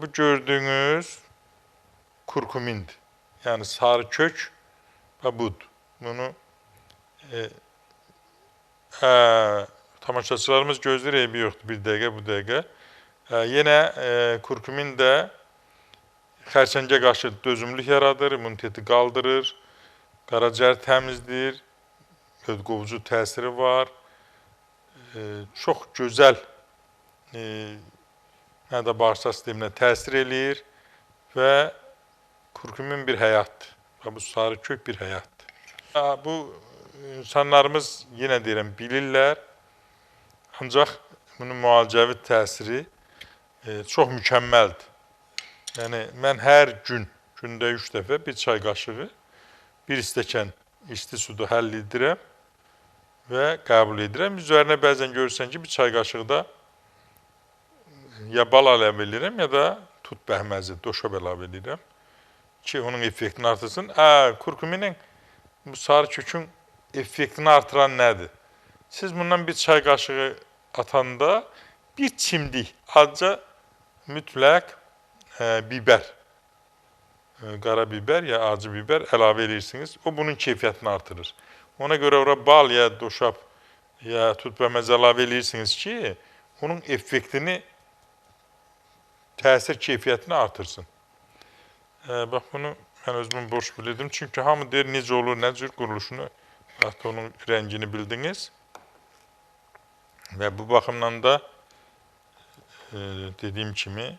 Bu gördüğünüz kurkumindir. Yani sarı kök ve bud. Bunu tamaşaçılarımız gözleri ebi yoktu bir dəqiqə bu dəqiqə. Yine kurkumin de xərçəngə qarşı dözümlük yaradır, immuniteti qaldırır, qaraciyər təmizləyir, ödqovucu təsiri var. Çox gözəl mədə bağırsaq sisteminə təsir eləyir və kurkumin bir həyatdır. Bu sarı kök bir həyatdır. Bu insanlarımız yine deyirəm bilirlər. Ancaq bunun müalicəvi təsiri çox mükəmməldir. Yəni mən hər gün, gündə 3 dəfə bir çay qaşığı, bir stəkan isti suda həll edirəm və qəbul edirəm. Üzərinə bəzən görürsən ki, bir çay qaşığı da ya bal əlavə edirəm, ya da tut bəhməzi, doşab əlavə edirəm ki, onun effektini artırsın. Kurkuminin, bu sarı kökün effektini artıran nədir? Siz bundan bir çay qaşığı atanda bir çimdik, azca mütləq biber, qara biber ya acı biber əlavə edirsiniz. O bunun keyfiyyətini artırır. Ona görə ora bal ya doşab ya tut bəhməzi əlavə edirsiniz ki, onun effektini, təsir keyfiyyətini artırsın. Bax bunu mən özümün borç bilirdim. Çünki hamı deyir necə olur, nə cür quruluşunu, hatta onun rəngini bildiniz. Və bu baxımdan da dediyim kimi